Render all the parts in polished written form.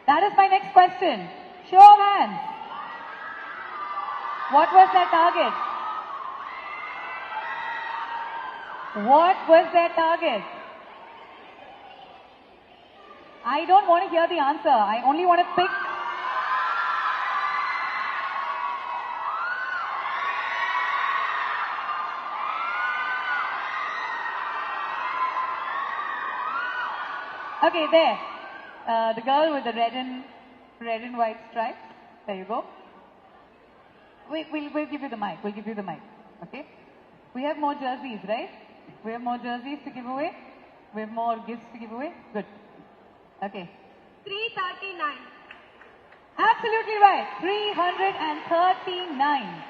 That is my next question. Show of hands. What was their target? What was their target? I don't want to hear the answer. I only want to pick. Okay, there. The girl with the red and white stripes. There you go. We'll give you the mic. We'll give you the mic. Okay? We have more jerseys, right? We have more jerseys to give away. We have more gifts to give away. Good. Okay. 339. Absolutely right. 339.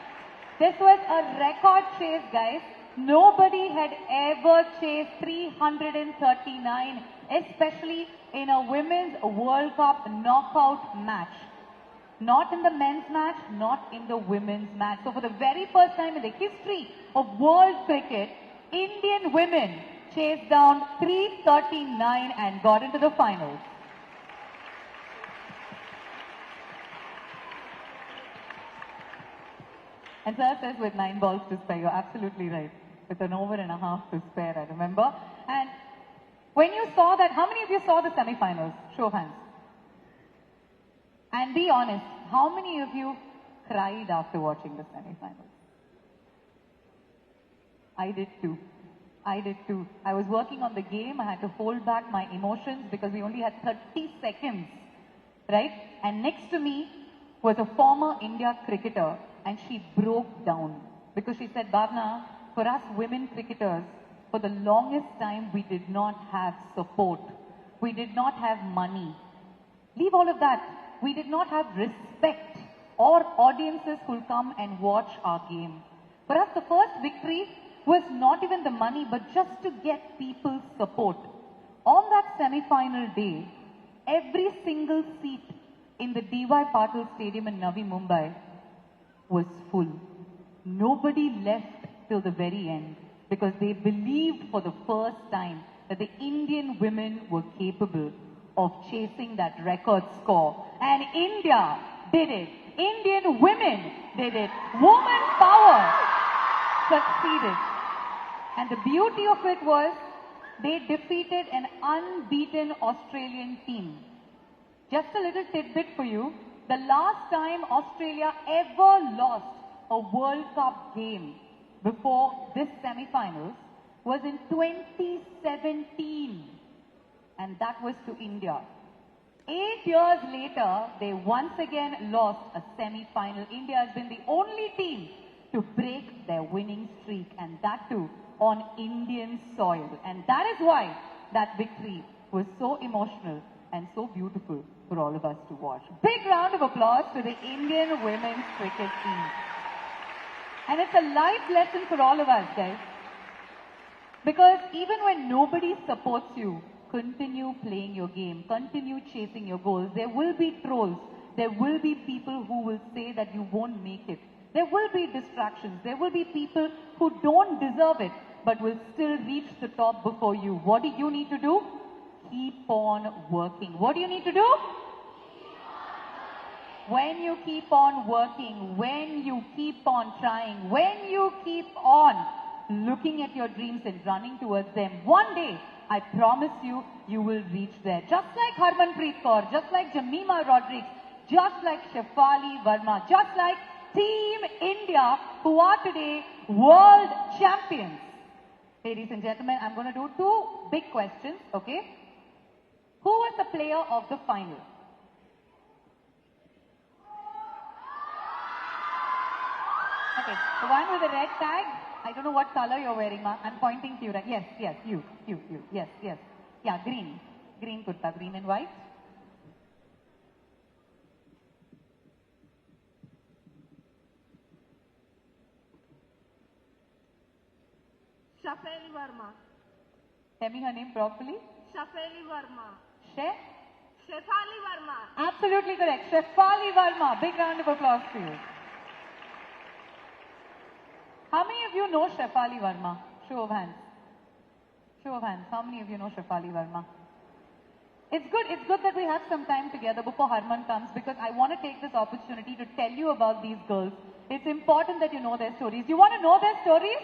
This was a record chase, guys. Nobody had ever chased 339, especially in a Women's World Cup knockout match. Not in the men's match, not in the women's match. So for the very first time in the history of world cricket, Indian women chased down 339 and got into the finals. And sir says with 9 balls to spare, you're absolutely right. With an over and a half to spare, I remember. And when you saw that, how many of you saw the semi-finals? Show of hands. And be honest, how many of you cried after watching the semi-finals? I did too. I did too. I was working on the game. I had to hold back my emotions because we only had 30 seconds, right? And next to me was a former India cricketer, and she broke down because she said, Bhavna, for us women cricketers, for the longest time we did not have support. We did not have money. Leave all of that. We did not have respect or audiences who'll come and watch our game. For us, the first victory was not even the money, but just to get people's support. On that semi-final day, every single seat in the D.Y. Patil Stadium in Navi Mumbai was full. Nobody left till the very end because they believed for the first time that the Indian women were capable of chasing that record score. And India did it. Indian women did it. Woman power succeeded. And the beauty of it was they defeated an unbeaten Australian team. Just a little tidbit for you. The last time Australia ever lost a World Cup game before this semi-finals was in 2017. And that was to India. 8 years later, they once again lost a semi-final. India has been the only team to break their winning streak, and that too on Indian soil. And that is why that victory was so emotional and so beautiful for all of us to watch. Big round of applause to the Indian women's cricket team. And it's a life lesson for all of us, guys. Because even when nobody supports you, continue playing your game, continue chasing your goals. There will be trolls. There will be people who will say that you won't make it. There will be distractions. There will be people who don't deserve it, but will still reach the top before you. What do you need to do? Keep on working. What do you need to do? When you keep on working, when you keep on trying, when you keep on looking at your dreams and running towards them, one day, I promise you, you will reach there. Just like Harmanpreet Kaur, just like Jemima Rodriguez, just like Shafali Verma, just like Team India, who are today world champions. Ladies and gentlemen, I'm going to do 2 big questions, okay? Who was the player of the final? Okay, the one with the red tag. I don't know what color you're wearing, ma. I'm pointing to you, right? Yes, yes, you. Yes, yes. Yeah, green. Green kurta, green and white. Shafali Verma. Tell me her name properly. Shafali Verma. Shafali Verma. Absolutely correct. Shafali Verma. Big round of applause to you. How many of you know Shafali Verma? Show of hands. Show of hands. How many of you know Shafali Verma? It's good that we have some time together before Harman comes, because I want to take this opportunity to tell you about these girls. It's important that you know their stories. You want to know their stories?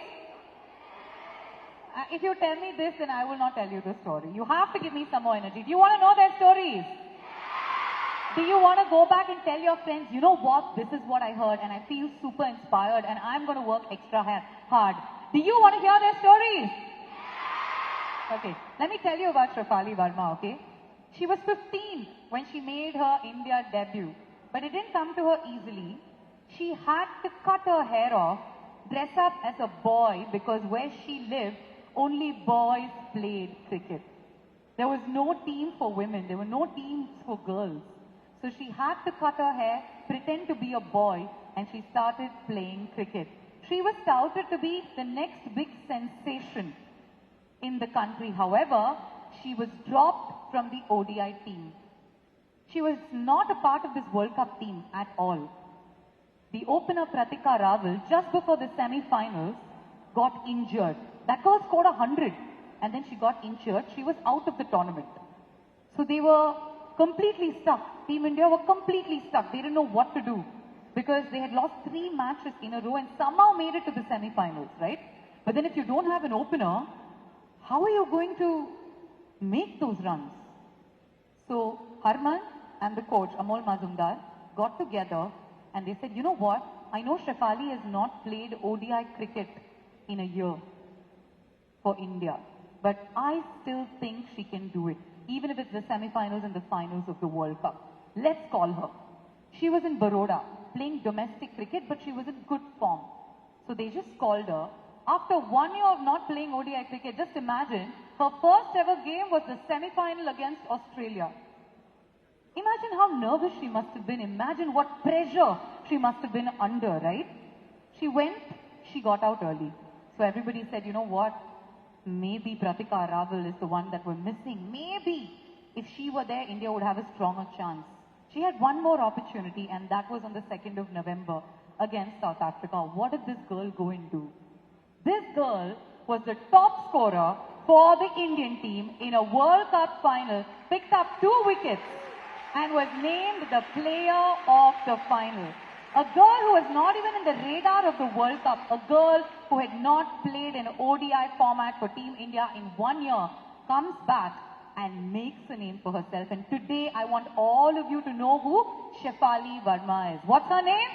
If you tell me this, then I will not tell you the story. You have to give me some more energy. Do you want to know their stories? Do you want to go back and tell your friends, you know what, this is what I heard and I feel super inspired and I'm going to work extra hard. Do you want to hear their stories? Okay, let me tell you about Shafali Verma, okay? She was 15 when she made her India debut, but it didn't come to her easily. She had to cut her hair off, dress up as a boy, because where she lived, only boys played cricket. There was no team for women, there were no teams for girls. So she had to cut her hair, pretend to be a boy, and she started playing cricket. She was touted to be the next big sensation in the country. However, she was dropped from the ODI team. She was not a part of this World Cup team at all. The opener Pratika Raval, just before the semi-finals, got injured. That girl scored 100 and then she got injured. She was out of the tournament. So they were completely stuck. Team India were completely stuck. They didn't know what to do because they had lost 3 matches in a row and somehow made it to the semi-finals, right? But then if you don't have an opener, how are you going to make those runs? So Harman and the coach Amol Mazumdar got together and they said, you know what? I know Shafali has not played ODI cricket in a year for India, but I still think she can do it, even if it's the semi-finals and the finals of the World Cup. Let's call her. She was in Baroda playing domestic cricket, but she was in good form. So they just called her. After 1 year of not playing ODI cricket, just imagine, her first ever game was the semi-final against Australia. Imagine how nervous she must have been. Imagine what pressure she must have been under, right? She went, she got out early. So everybody said, you know what? Maybe Pratika Raval is the one that we're missing. Maybe if she were there, India would have a stronger chance. She had one more opportunity, and that was on the 2nd of November against South Africa. What did this girl go and do? This girl was the top scorer for the Indian team in a World Cup final, picked up 2 wickets and was named the player of the final. A girl who was not even in the radar of the World Cup, a girl who had not played in ODI format for Team India in 1 year, comes back and makes a name for herself. And today I want all of you to know who Shafali Verma is. What's her name?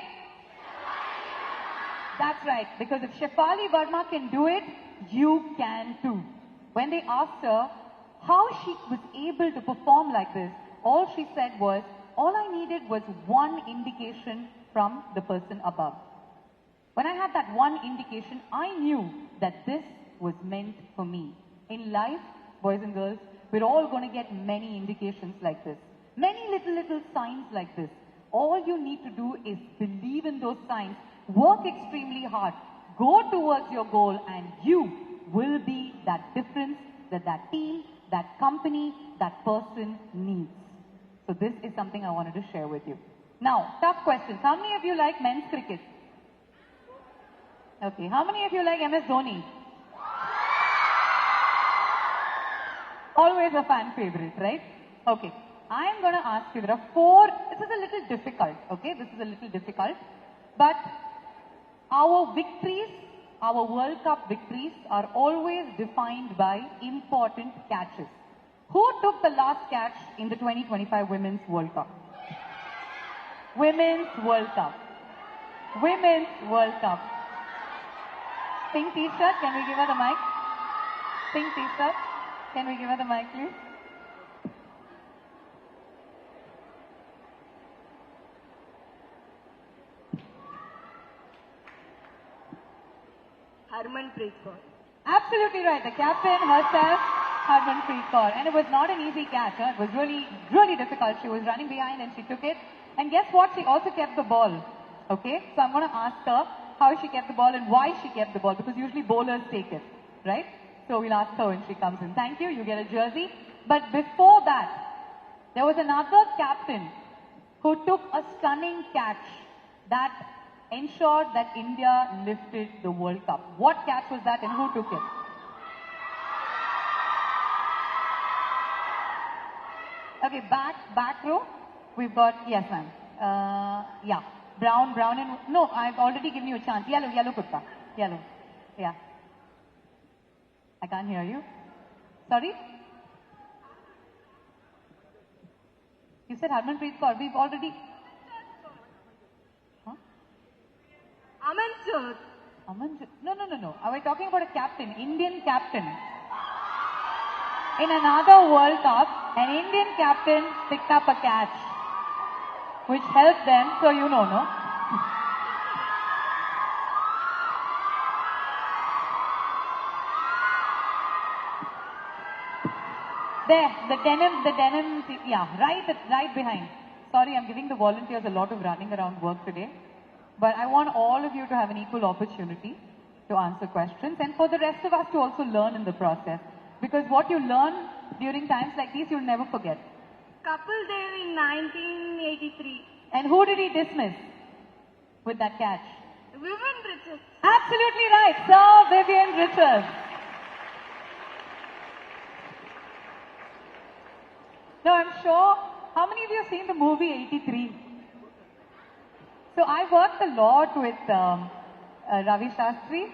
That's right, because if Shafali Verma can do it, you can too. When they asked her how she was able to perform like this, all she said was, all I needed was one indication from the person above. When I had that one indication, I knew that this was meant for me. In life, boys and girls, we're all going to get many indications like this. Many little signs like this. All you need to do is believe in those signs, work extremely hard, go towards your goal, and you will be that difference that that team, that company, that person needs. So this is something I wanted to share with you. Now, tough questions. How many of you like men's cricket? Okay. How many of you like MS Dhoni? Always a fan favorite, right? Okay. I'm going to ask you, there are 4, this is a little difficult, okay? This is a little difficult. But our victories, our World Cup victories are always defined by important catches. Who took the last catch in the 2025 Women's World Cup? Women's World Cup. Women's World Cup. Pink t-shirt, can we give her the mic? Pink t-shirt, can we give her the mic, please? Harmanpreet Kaur. Absolutely right. The captain herself, Harmanpreet Kaur. And it was not an easy catch. Huh? It was really difficult. She was running behind and she took it. And guess what? She also kept the ball. Okay? So I'm going to ask her how she kept the ball and why she kept the ball. Because usually bowlers take it. Right? So we'll ask her when she comes in. Thank you. You get a jersey. But before that, there was another captain who took a stunning catch that ensured that India lifted the World Cup. What catch was that and who took it? Okay, back row. We've got, yes ma'am. Yeah, brown and, no, I've already given you a chance. Yellow kurta. Yellow. Yeah. I can't hear you. Sorry? You said Harmanpreet Kaur. We've already... Huh? Amanjot. No. Are we talking about a captain, Indian captain? In another World Cup, an Indian captain picked up a catch, which helped them, so you know, no? There, the denim, yeah, right behind. Sorry, I'm giving the volunteers a lot of running around work today. But I want all of you to have an equal opportunity to answer questions and for the rest of us to also learn in the process. Because what you learn during times like these, you'll never forget. Kapil Dev in 1983. And who did he dismiss with that catch? Vivian Richards. Absolutely right, Sir Vivian Richards. Now I'm sure, how many of you have seen the movie 83? So I worked a lot with Ravi Shastri,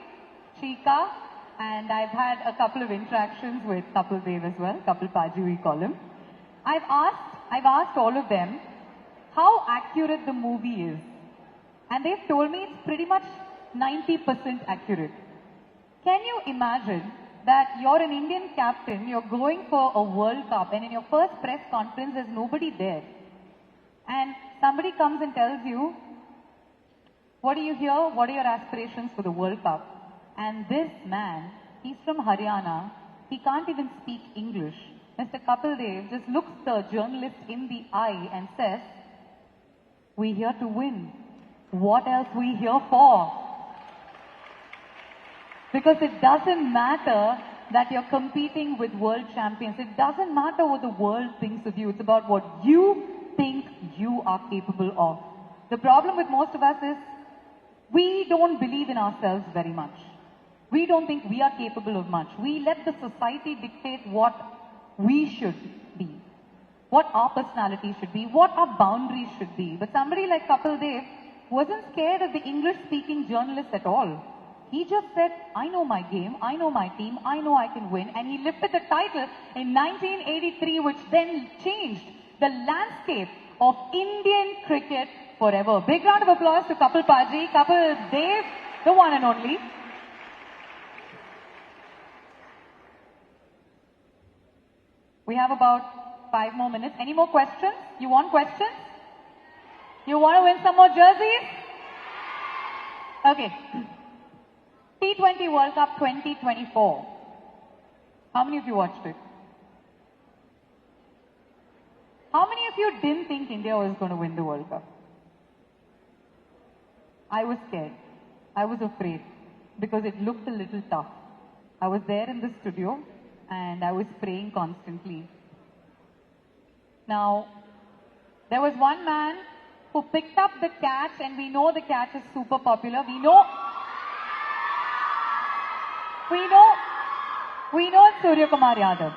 Chika, and I've had a couple of interactions with Kapil Dev as well, Kapil Paji we call him. I've asked all of them how accurate the movie is. And they've told me it's pretty much 90% accurate. Can you imagine that you're an Indian captain, you're going for a World Cup, and in your first press conference there's nobody there. And somebody comes and tells you, what do you hear? What are your aspirations for the World Cup? And this man, he's from Haryana, he can't even speak English. Mr. Kapil Dev just looks the journalist in the eye and says, we're here to win. What else we here for? Because it doesn't matter that you're competing with world champions. It doesn't matter what the world thinks of you. It's about what you think you are capable of. The problem with most of us is we don't believe in ourselves very much. We don't think we are capable of much. We let the society dictate what we should be, what our personality should be, what our boundaries should be. But somebody like Kapil Dev wasn't scared of the English-speaking journalists at all. He just said, I know my game, I know my team, I know I can win. And he lifted the title in 1983, which then changed the landscape of Indian cricket forever. Big round of applause to Kapil Paji, Kapil Dev, the one and only. We have about 5 more minutes. Any more questions? You want questions? You want to win some more jerseys? Okay. T20 World Cup 2024. How many of you watched it? How many of you didn't think India was going to win the World Cup? I was scared. I was afraid because it looked a little tough. I was there in the studio and I was praying constantly. Now, there was one man who picked up the catch, and we know the catch is super popular. We know it's Surya Kumar Yadav.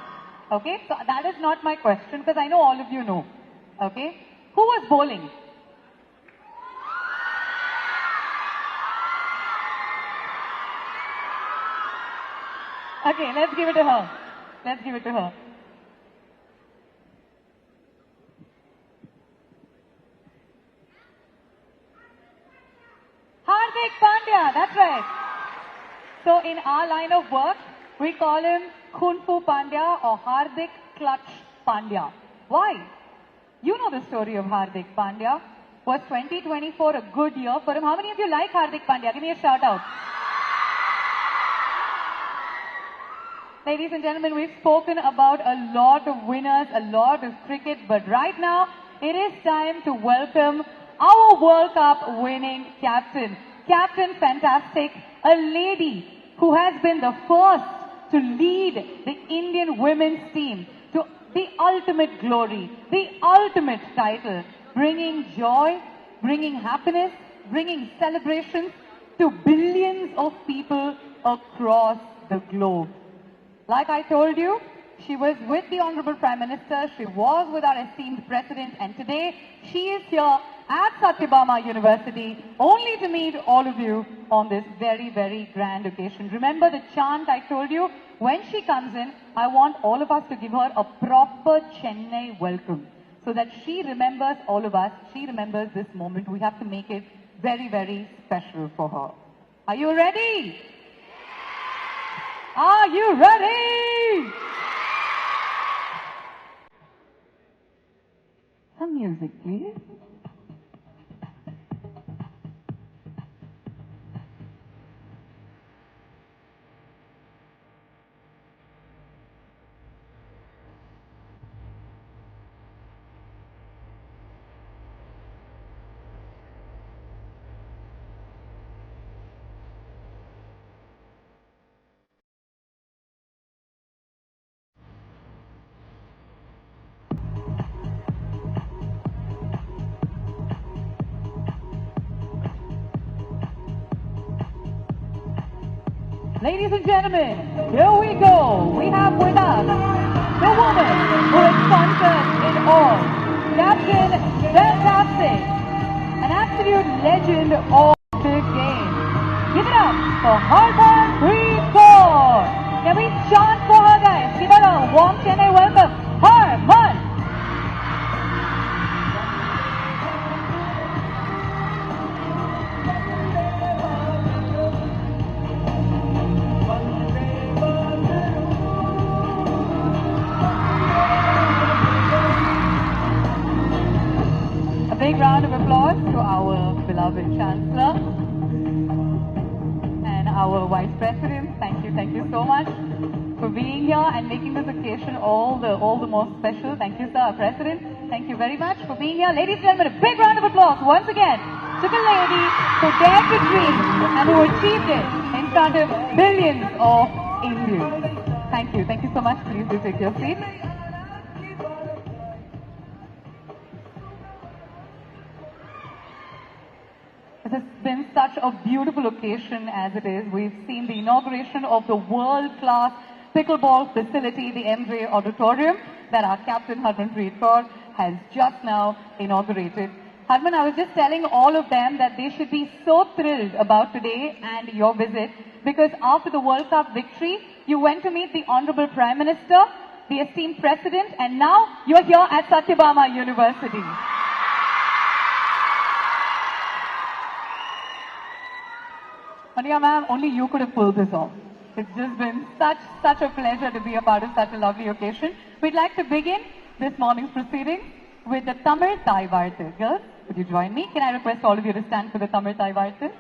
Okay, so that is not my question because I know all of you know. Okay, who was bowling? Okay, let's give it to her. Let's give it to her. Hardik Pandya, that's right. So in our line of work, we call him Kung Fu Pandya or Hardik Clutch Pandya. Why? You know the story of Hardik Pandya. Was 2024 a good year for him? How many of you like Hardik Pandya? Give me a shout out. Ladies and gentlemen, we've spoken about a lot of winners, a lot of cricket, but right now it is time to welcome our World Cup winning captain. Captain Fantastic, a lady who has been the first to lead the Indian women's team to the ultimate glory, the ultimate title, bringing joy, bringing happiness, bringing celebrations to billions of people across the globe. Like I told you, She was with the Honorable Prime Minister, she was with our esteemed President, and today she is here at Sathyabama University only to meet all of you on this very, very grand occasion. Remember the chant I told you? When she comes in, I want all of us to give her a proper Chennai welcome so that she remembers all of us, she remembers this moment. We have to make it very, very special for her. Are you ready? Are you ready? Some music, please. Ladies and gentlemen, here we go. We have with us the woman who has sponsored it all, Captain Fantastic, an absolute legend of this game. Give it up for Harmanpreet Kaur. Can we chant for her, guys? Give her a warm Chennai welcome. Harman! Big round of applause to our beloved Chancellor and our Vice President. Thank you so much for being here and making this occasion all the more special. Thank you, sir, our President. Thank you very much for being here. Ladies and gentlemen, a big round of applause once again to the lady who dared to dream and who achieved it in front of billions of Indians. Thank you so much. Please do take your seat. It has been such a beautiful occasion as it is. We've seen the inauguration of the world-class pickleball facility, the MJ Auditorium, that our captain Harmanpreet Kaur has just now inaugurated. Harman, I was just telling all of them that they should be so thrilled about today and your visit because after the World Cup victory, you went to meet the Honorable Prime Minister, the esteemed President, and now you're here at Sathyabama University. Maria ma'am, only you could have pulled this off. It's just been such a pleasure to be a part of such a lovely occasion. We'd like to begin this morning's proceedings with the Tamil Thai Varthu. Girls, would you join me? Can I request all of you to stand for the Tamil Thai Varthu?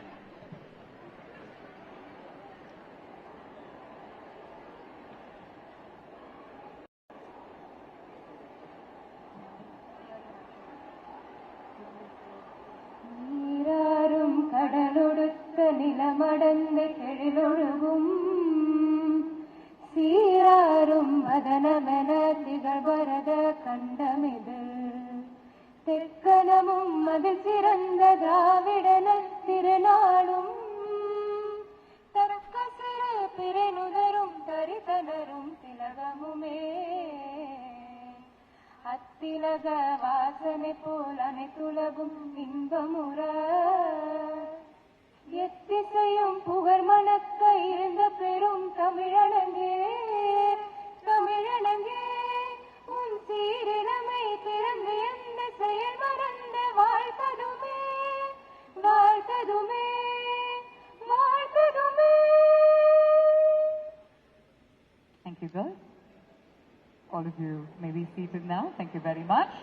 நிலமடந்த கெழிலொழுகும் சீராரும் மதனமென திகழ்வரத கண்டமிது தெக்கணமும் அதில் சிறந்த திராவிடன திருநாளும் தற்க சிறு பிறைநுதரும் தரிதனரும் திலகமுமே அத்திலக வாசனை போல் அனைத்துலகும் இன்பமுற எத்திசையும் புகழ் மணக்க இருந்த பெரும் தமிழனங்கே தமிழனங்கே உன் சீரிழமை பிறந்து எந்த செயல் மறந்த வாழ்த்ததுமே வாழ்த்ததுமே வாழ்த்ததுமே. Thank you, girls. All of you may be seated now. Thank you very much.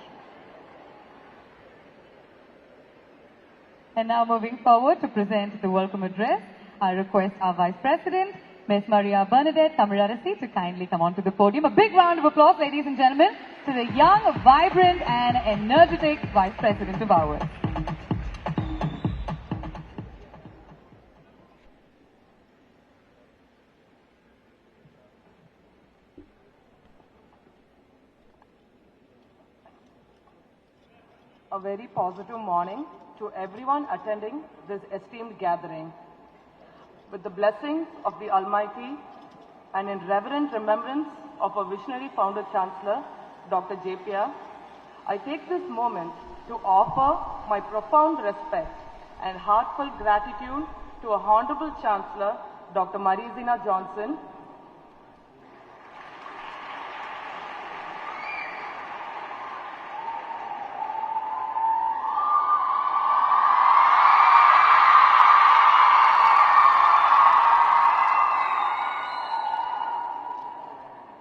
And now moving forward to present the welcome address, I request our Vice President, Ms. Maria Bernadette Tamirarasi, to kindly come onto the podium. A big round of applause, ladies and gentlemen, to the young, vibrant and energetic Vice President of ours. A very positive morning to everyone attending this esteemed gathering. With the blessings of the Almighty and in reverent remembrance of our visionary founder chancellor, Dr. JPR, I take this moment to offer my profound respect and heartfelt gratitude to our honorable chancellor, Dr. Marizina Johnson,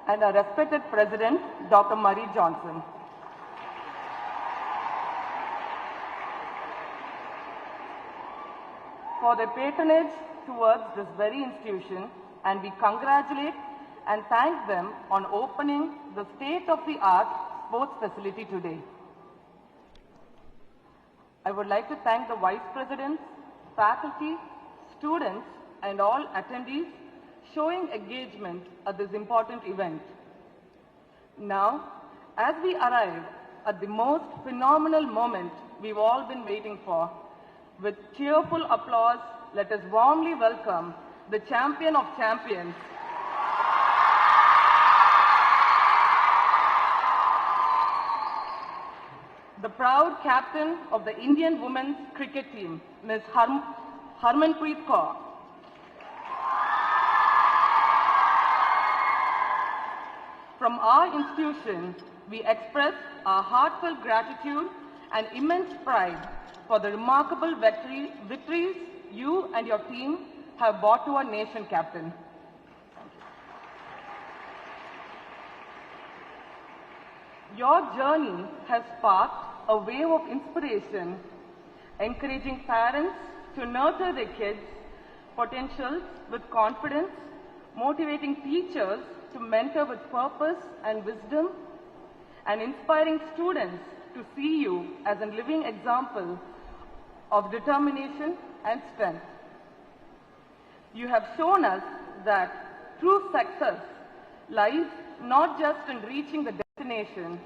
and our respected President, Dr. Marie Johnson. For their patronage towards this very institution, and we congratulate and thank them on opening the state-of-the-art sports facility today. I would like to thank the Vice Presidents, faculty, students, and all attendees showing engagement at this important event. Now, as we arrive at the most phenomenal moment we've all been waiting for, with cheerful applause, let us warmly welcome the champion of champions, the proud captain of the Indian women's cricket team, Ms. Harmanpreet Kaur. From our institution, we express our heartfelt gratitude and immense pride for the remarkable victories you and your team have brought to our nation, Captain. Your journey has sparked a wave of inspiration, encouraging parents to nurture their kids' potentials with confidence, motivating teachers to mentor with purpose and wisdom, and inspiring students to see you as a living example of determination and strength. You have shown us that true success lies not just in reaching the destination,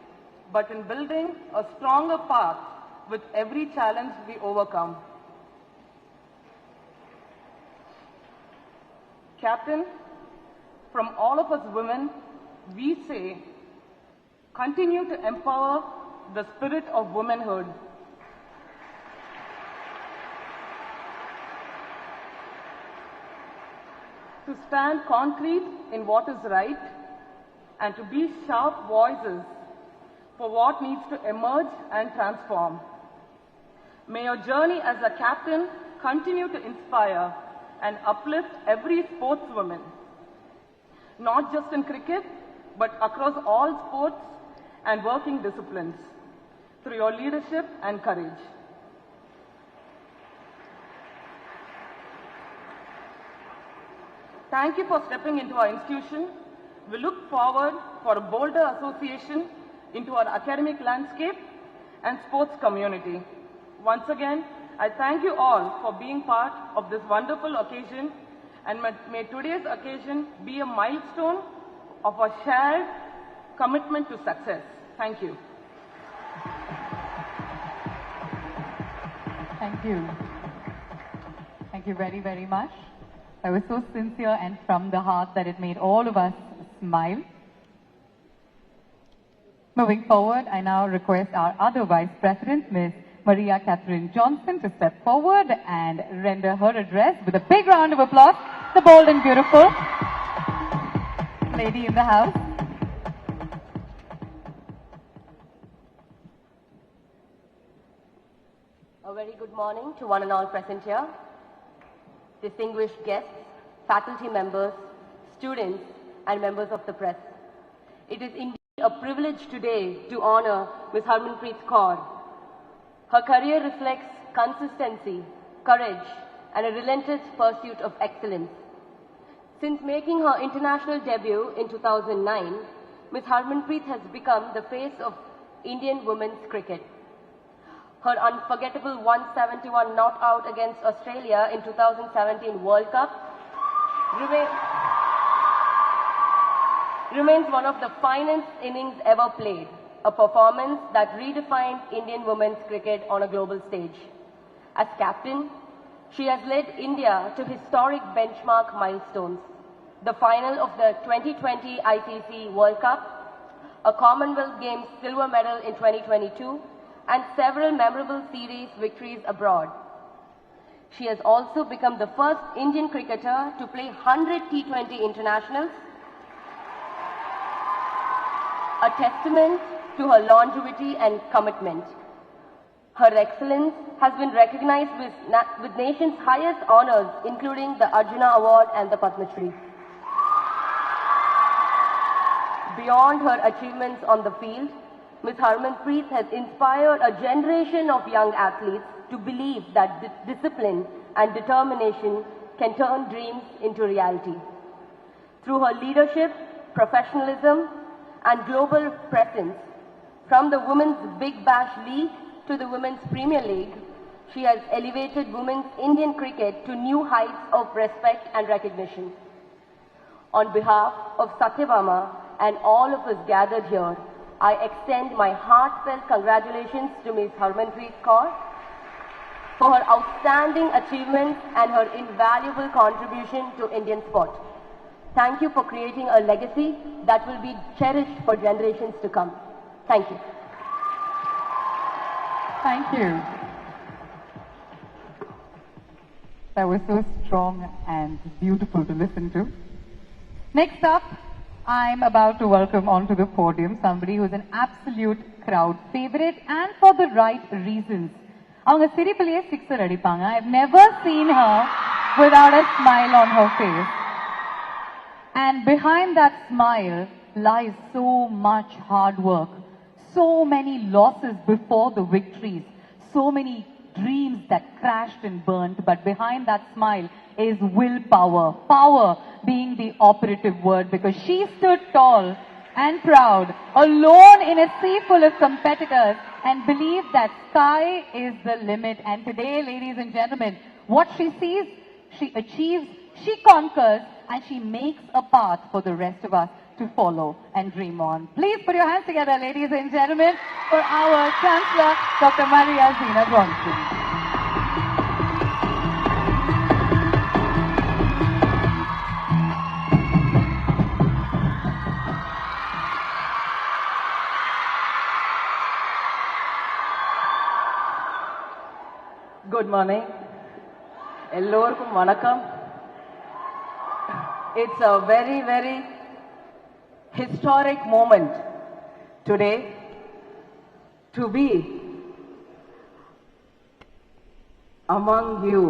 but in building a stronger path with every challenge we overcome. Captain, from all of us women, we say, continue to empower the spirit of womanhood. To stand concrete in what is right and to be sharp voices for what needs to emerge and transform. May your journey as a captain continue to inspire and uplift every sportswoman, not just in cricket, but across all sports and working disciplines, through your leadership and courage. Thank you for stepping into our institution. We look forward for a bolder association into our academic landscape and sports community. Once again, I thank you all for being part of this wonderful occasion, and may today's occasion be a milestone of our shared commitment to success. Thank you. Thank you. Thank you very, very much. I was so sincere and from the heart that it made all of us smile. Moving forward, I now request our other Vice President, Ms. Maria Catherine Johnson, to step forward and render her address with a big round of applause. The bold and beautiful lady in the house. A very good morning to one and all present here, distinguished guests, faculty members, students, and members of the press. It is indeed a privilege today to honor Ms. Harmanpreet Kaur. Her career reflects consistency, courage, and a relentless pursuit of excellence. Since making her international debut in 2009, Ms. Harmanpreet has become the face of Indian women's cricket. Her unforgettable 171 not out against Australia in 2017 World Cup remains one of the finest innings ever played, a performance that redefined Indian women's cricket on a global stage. As captain, she has led India to historic benchmark milestones. the final of the 2020 ICC World Cup, a Commonwealth Games silver medal in 2022, and several memorable series victories abroad. She has also become the first Indian cricketer to play 100 T20 internationals, a testament to her longevity and commitment. Her excellence has been recognized with nation's highest honors, including the Arjuna Award and the Padma Shri. Beyond her achievements on the field, Ms. Harmanpreet has inspired a generation of young athletes to believe that discipline and determination can turn dreams into reality. Through her leadership, professionalism, and global presence, from the Women's Big Bash League to the Women's Premier League, she has elevated women's Indian cricket to new heights of respect and recognition. On behalf of Sathyabama and all of us gathered here, I extend my heartfelt congratulations to Ms. Harmanpreet Kaur for her outstanding achievements and her invaluable contribution to Indian sport. Thank you for creating a legacy that will be cherished for generations to come. Thank you. Thank you. That was so strong and beautiful to listen to. Next up, I'm about to welcome onto the podium somebody who's an absolute crowd favorite and for the right reasons. அவங்க சிரிப்பிலேயே sixer அடிப்பாங்க. I've never seen her without a smile on her face. And behind that smile lies so much hard work, so many losses before the victories, so many dreams that crashed and burnt, but behind that smile is willpower. Power being the operative word, because she stood tall and proud, alone in a sea full of competitors, and believed that sky is the limit. And today, ladies and gentlemen, what she sees, she achieves, she conquers, and she makes a path for the rest of us to follow and dream on. Please put your hands together, ladies and gentlemen, for our Chancellor, Dr. Maria Zina Johnson. Good morning. Ellorkum vanakkam. It's a very, very historic moment today to be among you,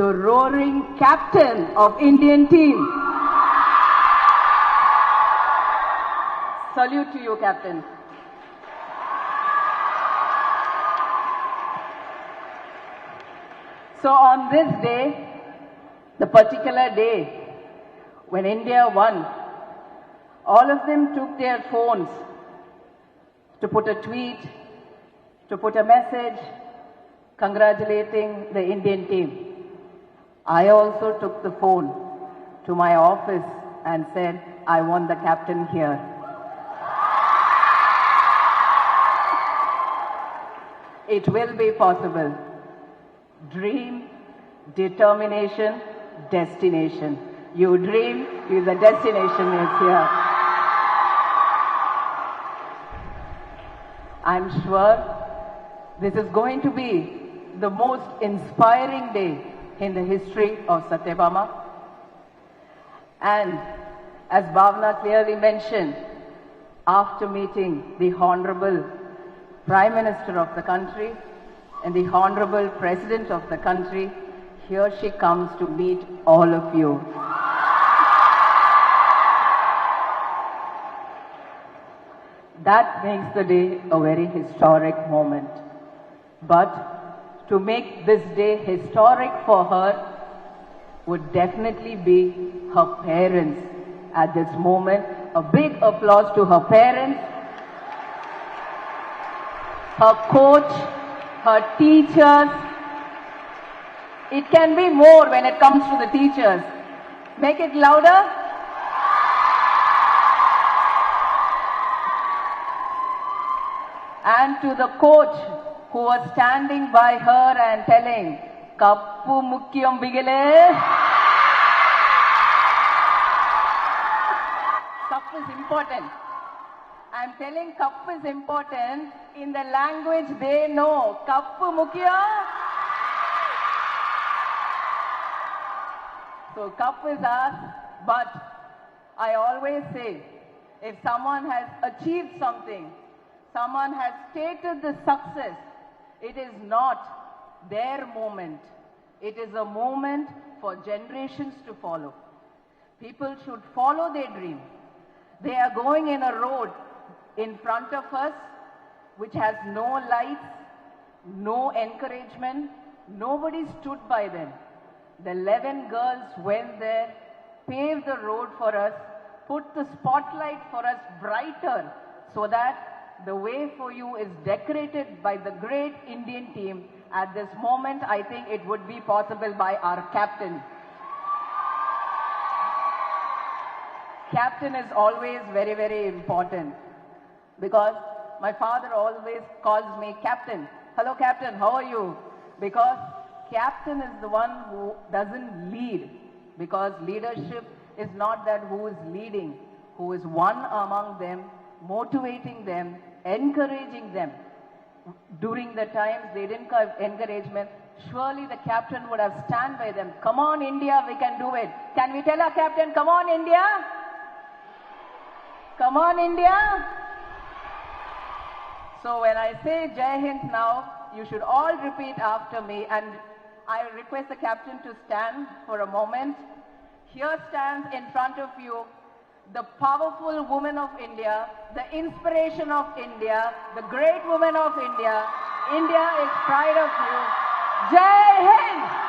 the roaring captain of Indian team. Salute to you, Captain. So on this day, the particular day when India won, all of them took their phones to put a tweet, to put a message congratulating the Indian team. I also took the phone to my office and said, I want the captain here. It will be possible. Dream, determination, destination. You dream, the destination is here. I'm sure this is going to be the most inspiring day in the history of Sathyabama. And as Bhavna clearly mentioned, after meeting the Honorable Prime Minister of the country and the Honorable President of the country, here she comes to meet all of you. That makes the day a very historic moment. But to make this day historic for her would definitely be her parents at this moment. A big applause to her parents, her coach, her teachers. It can be more when it comes to the teachers. Make it louder. And to the coach who was standing by her and telling, Kappu Mukkiyam Bigale. important. I'm telling cup is important in the language they know. Cup mukhya. So cup is ours, but I always say, if someone has achieved something, someone has stated the success, it is not their moment. It is a moment for generations to follow. People should follow their dream. They are going in a road in front of us which has no lights, no encouragement. Nobody stood by them. The 11 girls went there, paved the road for us, put the spotlight for us brighter so that the way for you is decorated by the great Indian team. At this moment, I think it would be possible by our captain. Captain is always very, very important because my father always calls me Captain. Hello, Captain, how are you? Because Captain is the one who doesn't lead, because leadership is not that who is leading, who is one among them, motivating them, encouraging them. During the times they didn't have encouragement, surely the captain would have stand by them. Come on India, we can do it. Can we tell our captain, come on India? Come on India. So when I say Jai Hind now, you should all repeat after me, and I request the captain to stand for a moment. Here stands in front of you the powerful woman of India, the inspiration of India, the great woman of India. India is pride of you. Jai Hind!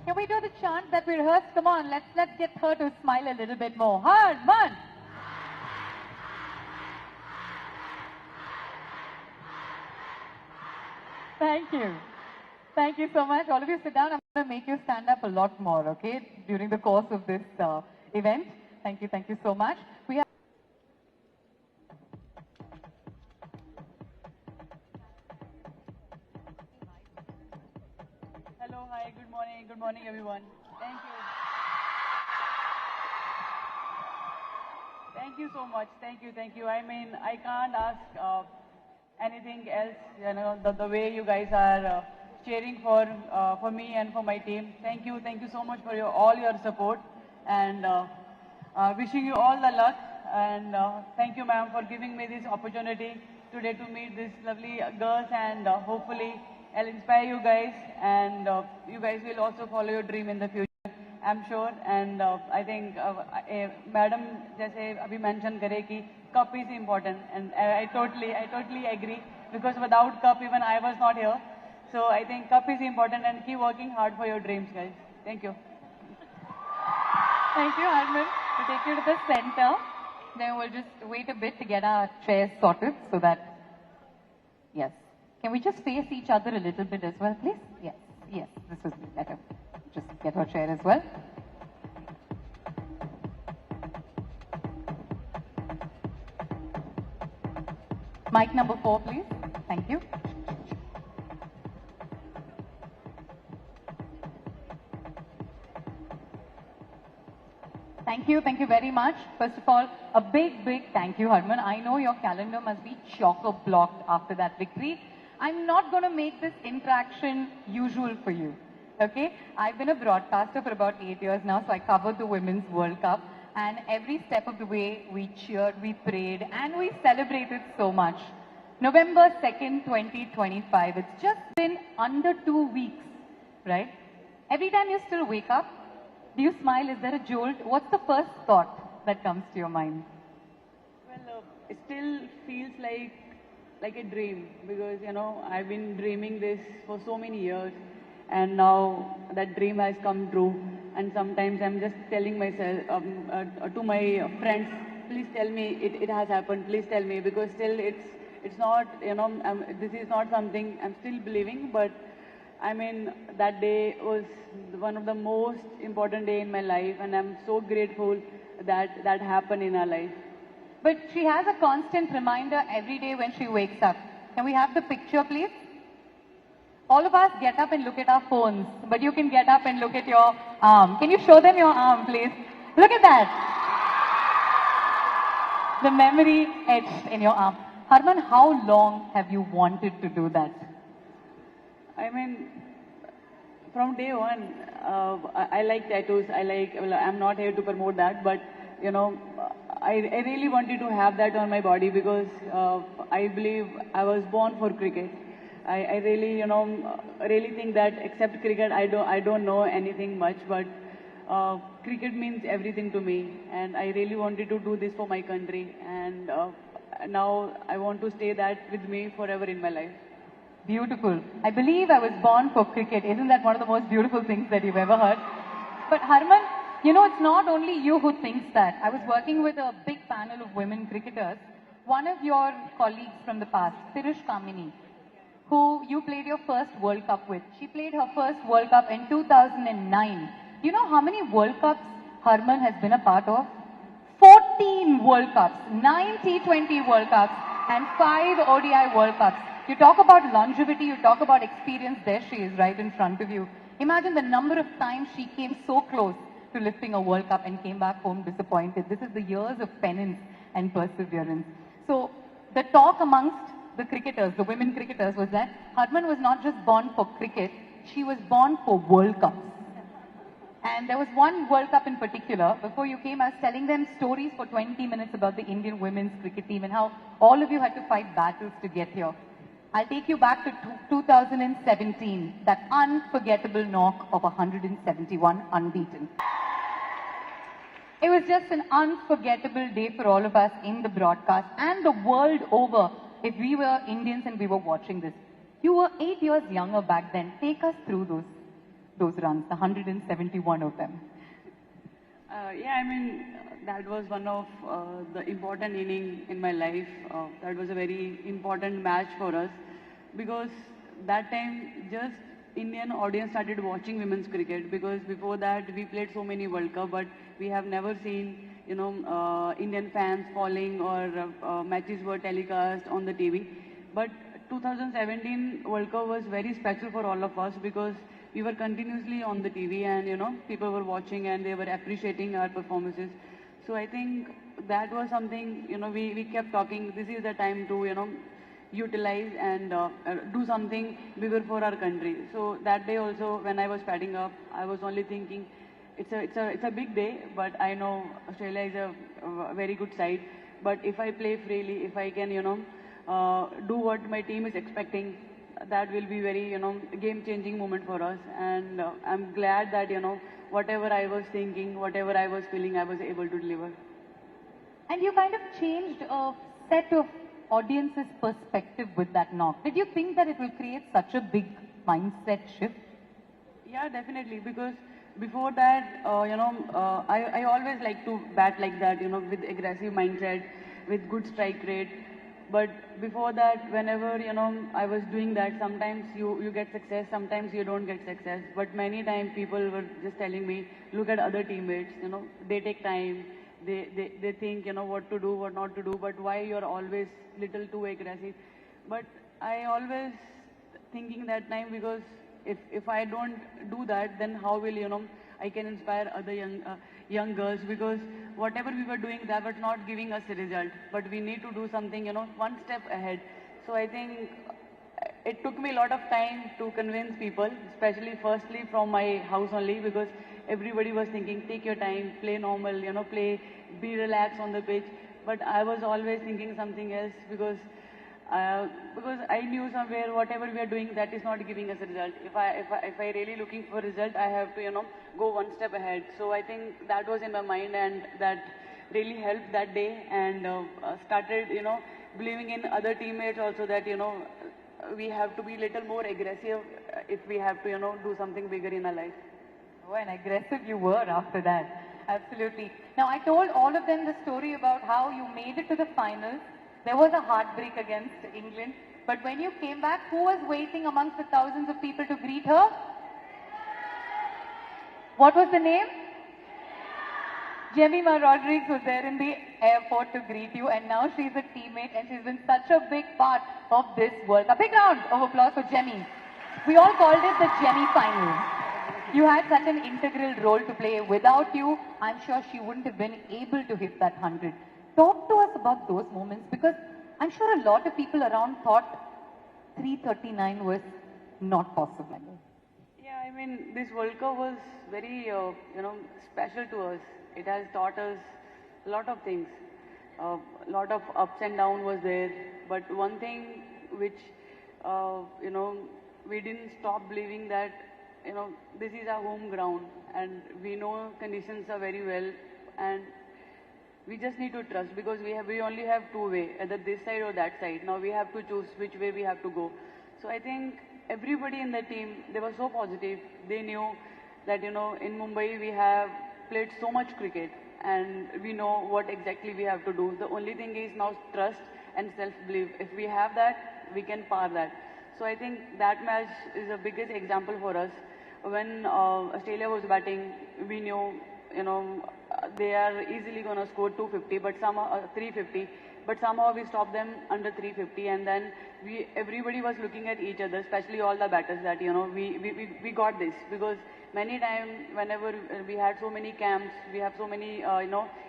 Can we do the chant that we rehearsed? Come on, let's get her to smile a little bit more. Harman! Thank you. Thank you so much. All of you sit down. I'm going to make you stand up a lot more, okay, during the course of this event. Thank you so much. We have Hello, hi, good morning everyone. Thank you. Thank you so much, thank you. I mean, I can't ask anything else, you know, the way you guys are cheering for me and for my team. Thank you so much for all your support, and wishing you all the luck, and thank you ma'am for giving me this opportunity today to meet these lovely girls, and hopefully I'll inspire you guys, and you guys will also follow your dream in the future, I'm sure. And I think madam jaise abhi mention kare ki cup is important, and I totally agree, because without cup even I was not here. So I think cup is important, and keep working hard for your dreams, guys. Thank you. Thank you, Harman. We'll take you to the center. Then we'll just wait a bit to get our chairs sorted so that, yes. Can we just face each other a little bit as well, please? Yes, this will be better. Just get her chair as well. Mic number 4, please. Thank you. Thank you very much. First of all, a big thank you, Harman. I know your calendar must be chock-a-blocked after that victory. I'm not going to make this interaction usual for you, okay? I've been a broadcaster for about 8 years now, so I covered the Women's World Cup, and every step of the way we cheered, we prayed, and we celebrated so much. November 2nd, 2025, it's just been under 2 weeks, right? Every time you still wake up, do you smile? Is there a jolt? What's the first thought that comes to your mind? Well, it still feels like a dream, because, you know, I've been dreaming this for so many years, and now that dream has come true. And sometimes I'm just telling myself, to my friends, please tell me it has happened, please tell me, because still it's not, you know, this is not something I'm still believing, but I mean, that day was one of the most important day in my life, and I'm so grateful that that happened in our life. but she has a constant reminder every day when she wakes up. Can we have the picture, please? All of us get up and look at our phones, but you can get up and look at your arm. Can you show them your arm, please? Look at that. The memory etched in your arm. Harman, how long have you wanted to do that? I mean, from day one, I like tattoos. Well, I'm not here to promote that, but you know, I really wanted to have that on my body because I believe I was born for cricket. I really, really think that except cricket, I don't know anything much, but cricket means everything to me, and I really wanted to do this for my country, and now I want to stay that with me forever in my life. Beautiful. I believe I was born for cricket. Isn't that one of the most beautiful things that you've ever heard? But Harman, it's not only you who thinks that. I was working with a big panel of women cricketers. One of your colleagues from the past, Tirush Kamini, who you played your first World Cup with. She played her first World Cup in 2009. You know how many World Cups Harman has been a part of? 14 World Cups, 9 T20 World Cups, and 5 ODI World Cups. You talk about longevity, you talk about experience, there she is right in front of you. Imagine the number of times she came so close to lifting a World Cup and came back home disappointed. This is the years of penance and perseverance. So the talk amongst the cricketers, the women cricketers, was that Harman was not just born for cricket, she was born for World Cups. And there was one World Cup in particular. Before you came, I was telling them stories for 20 minutes about the Indian women's cricket team and how all of you had to fight battles to get here. I'll take you back to 2017, that unforgettable knock of 171 unbeaten. It was just an unforgettable day for all of us in the broadcast and the world over if we were Indians and we were watching this. You were 8 years younger back then. Take us through those runs, the 171 of them. Yeah, I mean, that was one of the important inning in my life. That was a very important match for us because that time just Indian audience started watching women's cricket because before that we played so many World Cup, but we have never seen, Indian fans falling or matches were telecast on the TV. But 2017 World Cup was very special for all of us because we were continuously on the TV and, people were watching and they were appreciating our performances. So I think that was something, we kept talking, this is the time to, utilize and do something bigger for our country. So that day also, when I was padding up, I was only thinking, it's a big day, but I know Australia is a very good side. But if I play freely, if I can, do what my team is expecting, that will be very, game-changing moment for us. And I'm glad that, whatever I was thinking, whatever I was feeling, I was able to deliver. And you kind of changed a set of audience's perspective with that knock. Did you think that it will create such a big mindset shift? Yeah, definitely. Because before that, I always like to bat like that, with aggressive mindset, with good strike rate. But before that, whenever, I was doing that, sometimes you get success, sometimes you don't get success. But many times people were just telling me, look at other teammates, they take time, they think, what to do, what not to do, but why you're always little too aggressive. But I always thinking that time because if I don't do that, then how will, I can inspire other young girls because whatever we were doing, that was not giving us a result. But we need to do something, one step ahead. So I think it took me a lot of time to convince people, especially firstly from my house only because everybody was thinking, take your time, play normal, play, be relaxed on the pitch. But I was always thinking something else because I knew somewhere whatever we are doing, that is not giving us a result. If I really looking for a result, I have to, go one step ahead. So I think that was in my mind and that really helped that day and started, believing in other teammates also that, we have to be little more aggressive if we have to, do something bigger in our life. Oh, and aggressive you were after that. Absolutely. Now, I told all of them the story about how you made it to the finals. There was a heartbreak against England. But when you came back, who was waiting amongst the thousands of people to greet her? What was the name? Jemima Rodriguez was there in the airport to greet you, and now she's a teammate, and she's been such a big part of this World Cup. Big round of applause for Jemmy. We all called it the Jemmy final. You had such an integral role to play. Without you, I'm sure she wouldn't have been able to hit that 100. Talk to us about those moments, because I'm sure a lot of people around thought 339 was not possible. Yeah, I mean, this World Cup was very, special to us. It has taught us a lot of things. A lot of ups and downs was there. But one thing which, we didn't stop believing that, this is our home ground and we know conditions are very well, and we just need to trust, because we only have two ways, either this side or that side. Now we have to choose which way we have to go. So I think everybody in the team, they were so positive. They knew that, in Mumbai we have played so much cricket and we know what exactly we have to do. The only thing is now trust and self-belief. If we have that, we can par that. So I think that match is the biggest example for us. When Australia was batting, we knew, they are easily going to score 250, but somehow 350. But somehow we stopped them under 350, and then everybody was looking at each other, especially all the batters, that we got this, because many times whenever we had so many camps, we have so many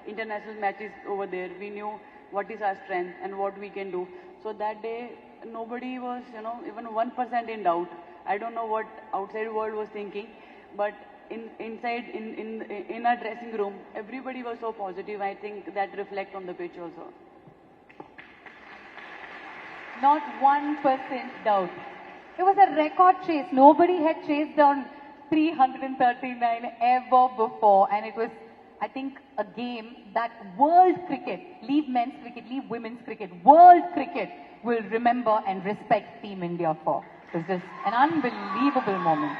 international matches over there, we knew what is our strength and what we can do. So that day nobody was even 1% in doubt. I don't know what outside world was thinking, but inside in our dressing room, everybody was so positive. I think that reflect on the pitch also. Not 1% doubt. It was a record chase. Nobody had chased down 339 ever before, and it was, I think, a game that world cricket, leave men's cricket, leave women's cricket, world cricket will remember and respect Team India for. It was just an unbelievable moment,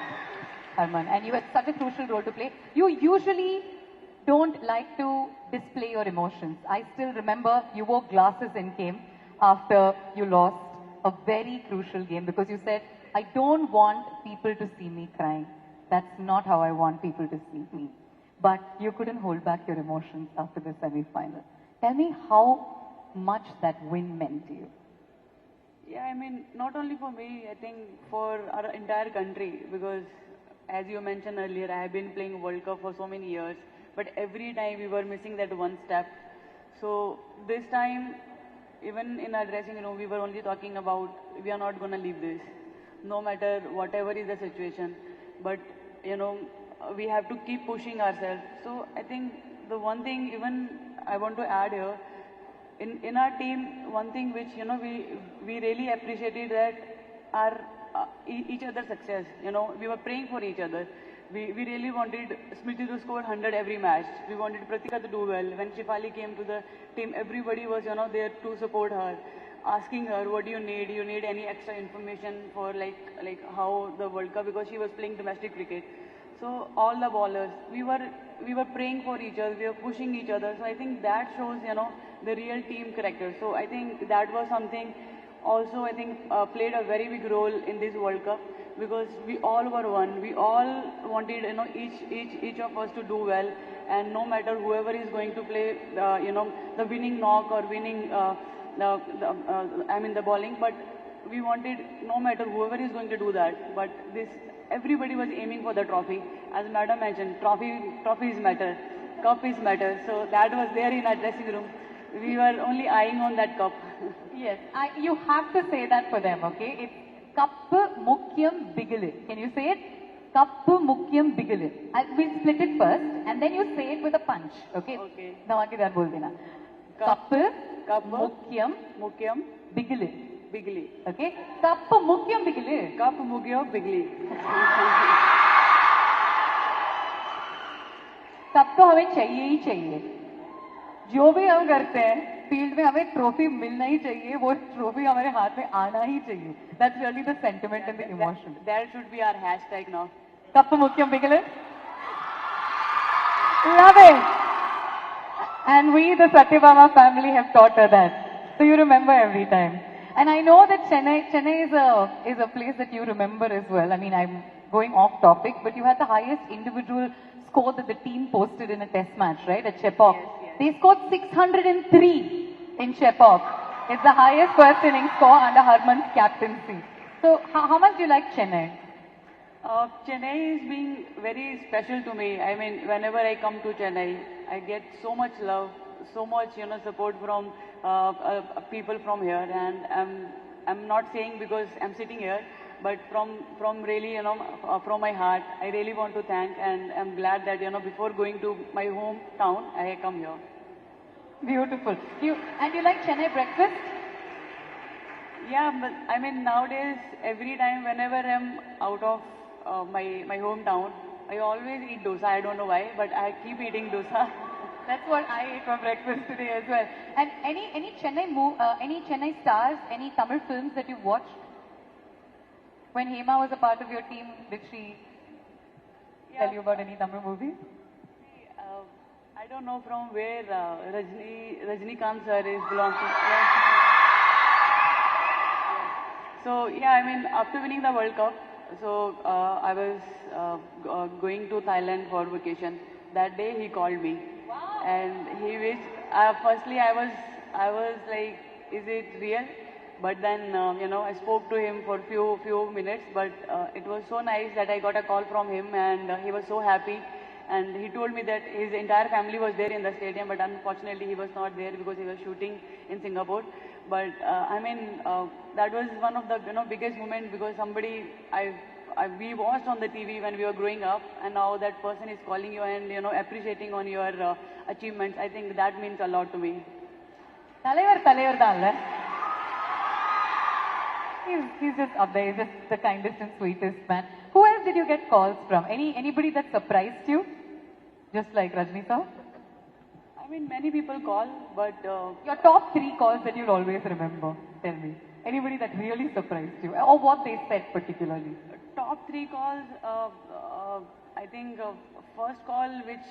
Harman, and you had such a crucial role to play. You usually don't like to display your emotions. I still remember you wore glasses and came after you lost a very crucial game, because you said, I don't want people to see me crying. That's not how I want people to see me. But you couldn't hold back your emotions after the semi-final. Tell me how much that win meant to you. Yeah, I mean, not only for me, I think for our entire country, because as you mentioned earlier, I have been playing World Cup for so many years, but every time we were missing that one step. So this time, even in our dressing room, we were only talking about, we are not going to leave this, no matter whatever is the situation. But, we have to keep pushing ourselves. So I think the one thing even I want to add here, in our team, one thing which, we really appreciated that our each other's success. We were praying for each other. We really wanted Smriti to score 100 every match. We wanted Pratika to do well. When Shafali came to the team, everybody was, there to support her, asking her, what do you need? You need any extra information for like how the World Cup, because she was playing domestic cricket. So all the bowlers, we were praying for each other, we were pushing each other. So I think that shows, the real team character. So I think that was something also, I think, played a very big role in this World Cup, because we all were one. We all wanted, each of us to do well, and no matter whoever is going to play, the winning knock or winning, the bowling, but we wanted, no matter whoever is going to do that, but everybody was aiming for the trophy. As Madam mentioned, trophies matter, cup is matter. So that was there in our dressing room. We were only eyeing on that cup. Yes, you have to say that for them, okay? It's Kappu Mukyam Bigile. Can you say it? Kappu Mukyam Bigile. We'll split it first, and then you say it with a punch, okay? Okay. Dhamakidar bol dena. Kappu Mukyam Bigile. Bigli. Okay? Kappu Mukyam Bigile. Cup Mugyo Bigli. तब तो हमें चाहिए ही चाहिए. जो भी हम करते हैं फील्ड में, हमें ट्रॉफी मिलना ही चाहिए. वो ट्रॉफी हमारे हाथ में आना ही चाहिए. That's really the sentiment and the emotion. That should be our hashtag now. Kappu Mukyam Bigile. Love it. And we, the Sathyabama family, have taught her that. So you remember every time. And I know that Chennai is a place that you remember as well. I mean, I'm going off topic, but you had the highest individual score that the team posted in a test match, right? At Chepauk. Yes. They scored 603 in Shepop. It's the highest first inning score under Harman's captaincy. So how much do you like Chennai? Chennai is being very special to me. I mean, whenever I come to Chennai, I get so much love, so much support from people from here, and I'm not saying because I'm sitting here, but from really from my heart, I really want to thank, and I'm glad that before going to my hometown, I come here. Beautiful. You like Chennai breakfast? Yeah, but I mean nowadays every time whenever I'm out of my hometown, I always eat dosa. I don't know why, but I keep eating dosa. That's what I ate for breakfast today as well. And any Chennai stars, any Tamil films that you've watched? When Hema was a part of your team, did she tell you about any Tamil movies? I don't know from where Rajnikant sir is belongs to. So yeah, I mean after winning the World Cup, so I was going to Thailand for vacation. That day he called me, and he wished. Firstly, I was like, is it real? But then I spoke to him for few minutes. But it was so nice that I got a call from him, and he was so happy. And he told me that his entire family was there in the stadium, but unfortunately he was not there because he was shooting in Singapore. But I mean, that was one of the biggest moments, because somebody we watched on the TV when we were growing up, and now that person is calling you and appreciating on your achievements. I think that means a lot to me. Talaivar daal. He's just up there. He's just the kindest and sweetest man. Who else did you get calls from? Anybody that surprised you? Just like Rajni sir? I mean, many people call, but... Your top 3 calls that you'll always remember. Tell me. Anybody that really surprised you? Or what they said particularly? Top 3 calls, I think first call which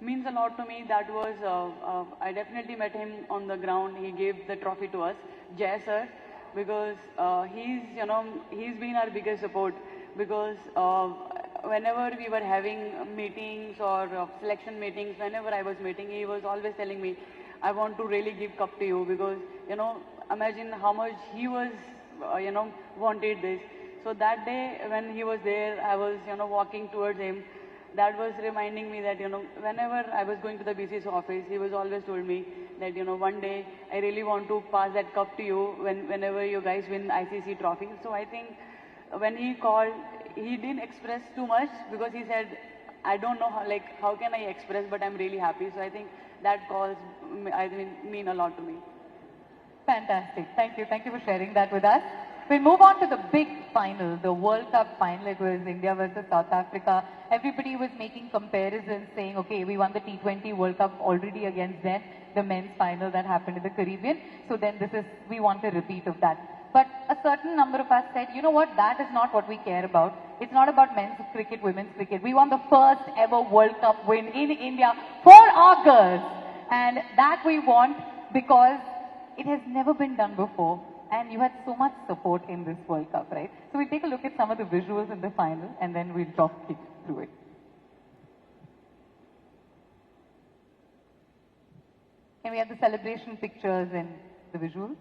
means a lot to me, that was, I definitely met him on the ground. He gave the trophy to us, Jay sir, because he's been our biggest support, because whenever we were having meetings or selection meetings, whenever I was meeting, he was always telling me, I want to really give cup to you, because, imagine how much he was, wanted this. So that day when he was there, I was, walking towards him. That was reminding me that, whenever I was going to the BC's office, he was always told me that, one day I really want to pass that cup to you whenever you guys win ICC trophy. So I think when he called, he didn't express too much, because he said, I don't know how can I express, but I'm really happy. So I think that calls, mean a lot to me. Fantastic. Thank you. Thank you for sharing that with us. We'll move on to the big final, the World Cup final. It was India versus South Africa. Everybody was making comparisons, saying, okay, we won the T20 World Cup already against them, the men's final that happened in the Caribbean. So then we want a repeat of that. But a certain number of us said, you know what, that is not what we care about. It's not about men's cricket, women's cricket. We want the first ever World Cup win in India for our girls. And that we want because it has never been done before. And you had so much support in this World Cup, right? So we'll take a look at some of the visuals in the final, and then we'll talk through it. Can we have the celebration pictures and the visuals?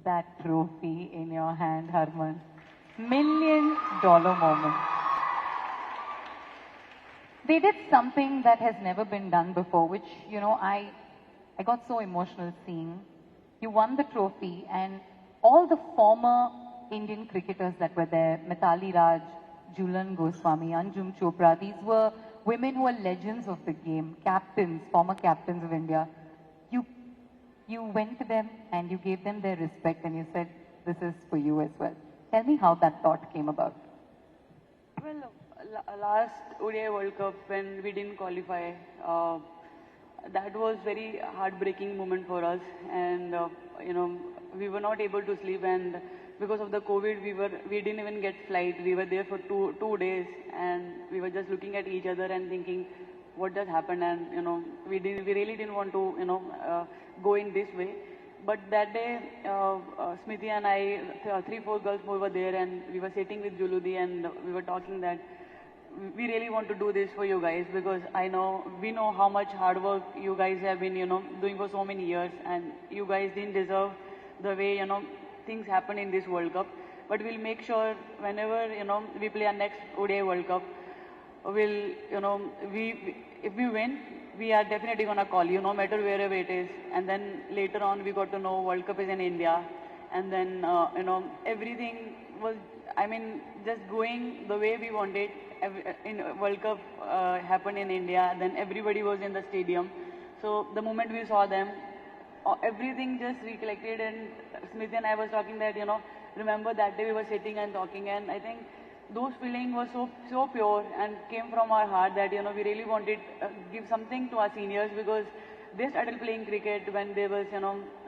That trophy in your hand, Harman. $1 million moment. They did something that has never been done before, which, I got so emotional seeing. You won the trophy, and all the former Indian cricketers that were there, Mithali Raj, Jhulan Goswami, Anjum Chopra, these were women who were legends of the game, captains, former captains of India. You went to them and you gave them their respect, and you said, this is for you as well. Tell me how that thought came about. Well, last ODI World Cup when we didn't qualify, that was very heartbreaking moment for us, and we were not able to sleep, and because of the COVID, we didn't even get flight. We were there for two days, and we were just looking at each other and thinking, what just happened? And we really didn't want to go in this way. But that day, Smriti and I, 3-4 girls were there, and we were sitting with Juludi, and we were talking that we really want to do this for you guys, because we know how much hard work you guys have been, doing for so many years, and you guys didn't deserve the way, things happen in this World Cup. But we'll make sure whenever, we play our next ODI World Cup, we'll, if we win, we are definitely going to call you, no matter wherever it is. And then later on, we got to know World Cup is in India. And then, everything was, just going the way we wanted. In World Cup happened in India, then everybody was in the stadium. So the moment we saw them, everything just recollected, and Smriti and I was talking that, remember that day we were sitting and talking, and I think those feelings were so pure and came from our heart that, we really wanted to give something to our seniors, because they started playing cricket when there was,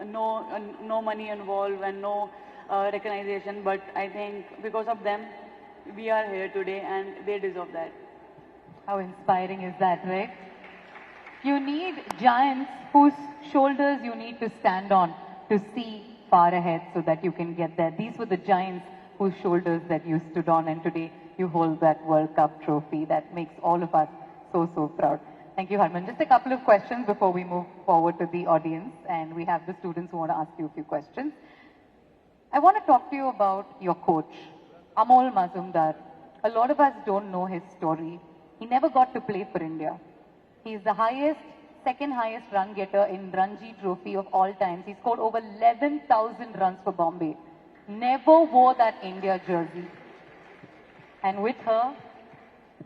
no money involved and no recognition. But I think because of them, we are here today, and they deserve that. How inspiring is that, right? You need giants whose shoulders you need to stand on to see far ahead so that you can get there. These were the giants whose shoulders that you stood on, and today you hold that World Cup trophy. That makes all of us so proud. Thank you, Harman. Just a couple of questions before we move forward to the audience, and we have the students who want to ask you a few questions. I want to talk to you about your coach, Amol Mazumdar. A lot of us don't know his story. He never got to play for India. He is the second highest run getter in Ranji Trophy of all times. He scored over 11,000 runs for Bombay. Never wore that India jersey. And with her,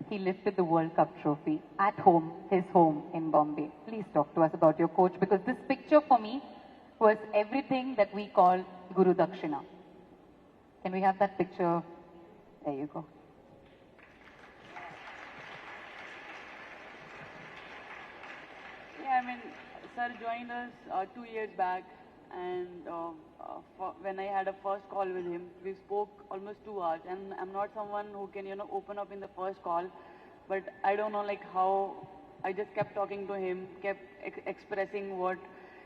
he lifted the World Cup trophy at home, his home in Bombay. Please talk to us about your coach, because this picture for me was everything that we call Guru Dakshina. Can we have that picture? There you go. Yeah, sir joined us 2 years back, and when I had a first call with him, we spoke almost 2 hours, and I'm not someone who can, open up in the first call, but I don't know how, I just kept talking to him, kept expressing what,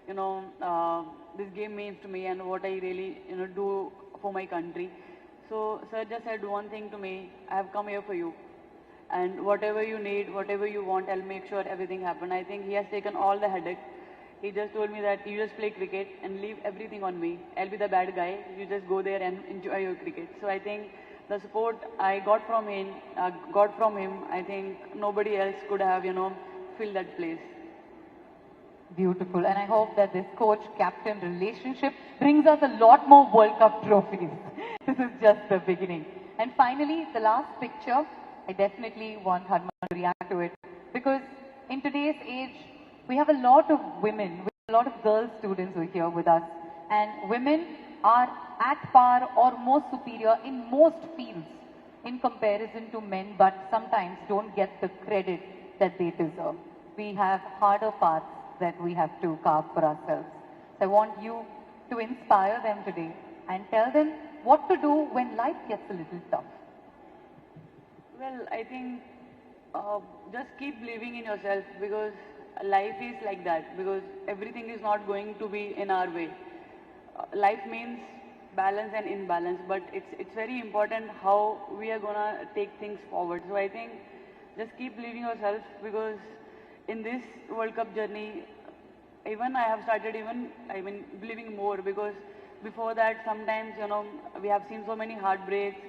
this game means to me and what I really, do for my country. So sir just said one thing to me: I have come here for you, and whatever you need, whatever you want, I'll make sure everything happen. I think he has taken all the headache. He just told me that you just play cricket and leave everything on me. I'll be the bad guy. You just go there and enjoy your cricket. So I think the support I got from him, I think nobody else could have, filled that place. Beautiful. And I hope that this coach-captain relationship brings us a lot more World Cup trophies. This is just the beginning. And finally, the last picture, I definitely want Harman to react to it, because in today's age, we have a lot of women, a lot of girl students who are here with us, and women are at par or more superior in most fields in comparison to men, but sometimes don't get the credit that they deserve. We have harder paths that we have to carve for ourselves. So I want you to inspire them today and tell them what to do when life gets a little tough. Well, I think just keep believing in yourself, because life is like that, because everything is not going to be in our way. Life means balance and imbalance, but it's very important how we are gonna take things forward. So I think just keep believing yourself, because in this World Cup journey, even I have started believing more, because before that sometimes, we have seen so many heartbreaks,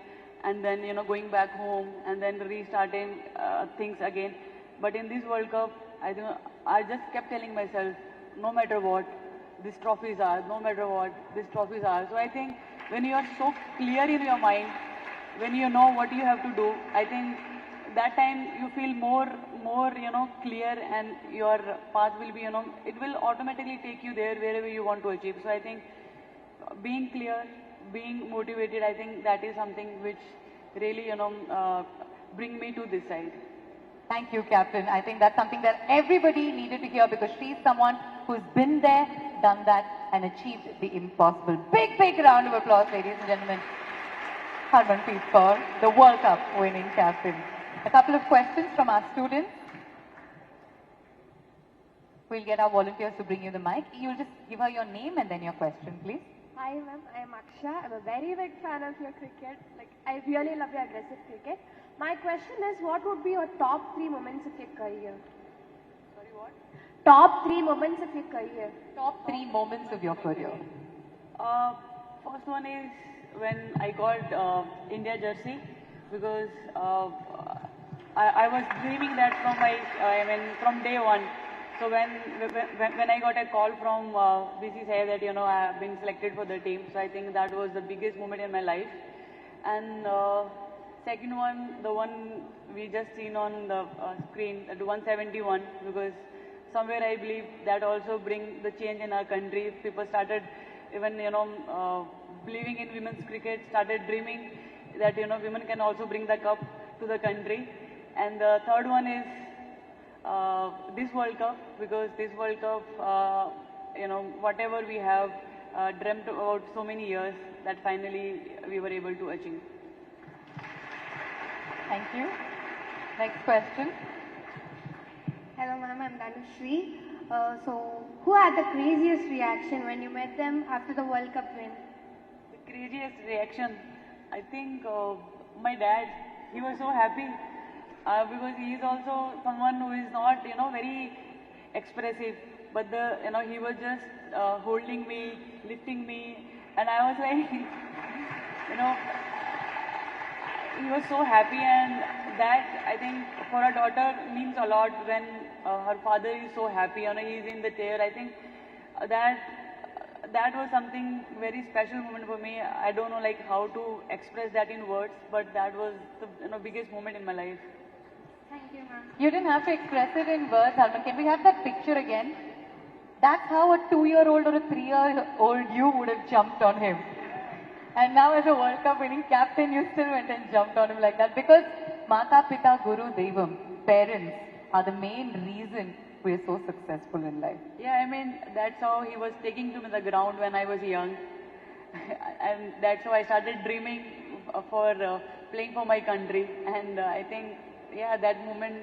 and then, going back home and then restarting things again. But in this World Cup, I just kept telling myself, no matter what, these trophies are, no matter what, these trophies are. So I think when you are so clear in your mind, when you know what you have to do, I think that time you feel more, clear, and your path will be, it will automatically take you there wherever you want to achieve. So I think being clear, being motivated, I think that is something which really, bring me to this side. Thank you, Captain. I think that's something that everybody needed to hear because she's someone who's been there, done that, and achieved the impossible. Big, big round of applause, ladies and gentlemen. Harmanpreet Kaur, the World Cup winning captain. A couple of questions from our students. We'll get our volunteers to bring you the mic. You'll just give her your name and then your question, please. Hi ma'am, I am Aksha. I'm a very big fan of your cricket. Like, I really love your aggressive cricket. My question is, what would be your top 3 moments of your career? Sorry, what? Top 3 moments of your career. Top 3 moments of your career. First one is when I got India jersey because I was dreaming that from day one. So when I got a call from BCCI that I have been selected for the team, so I think that was the biggest moment in my life. And second one, the one we just seen on the screen, the 171, because somewhere I believe that also bring the change in our country. People started even believing in women's cricket, started dreaming that women can also bring the cup to the country. And the third one is this World Cup, because this World Cup, whatever we have dreamt about so many years, that finally we were able to achieve. Thank you. Next question. Hello ma'am, I'm Dhanushri. So, who had the craziest reaction when you met them after the World Cup win? The craziest reaction, I think my dad, he was so happy because he is also someone who is not, very expressive, but he was just holding me, lifting me, and I was like, he was so happy, and that I think for a daughter means a lot when her father is so happy, he is in the chair. I think that was something very special moment for me. I don't know how to express that in words, but that was the biggest moment in my life. Thank you ma'am. You didn't have to express it in words, Harman. Can we have that picture again? That's how a 2-year-old or a 3-year-old you would have jumped on him. And now as a World Cup winning captain, you still went and jumped on him like that. Because Mata, Pita, Guru, Devam, parents are the main reason we are so successful in life. Yeah, that's how he was taking to me the ground when I was young. And that's how I started dreaming for playing for my country. And I think, yeah, that moment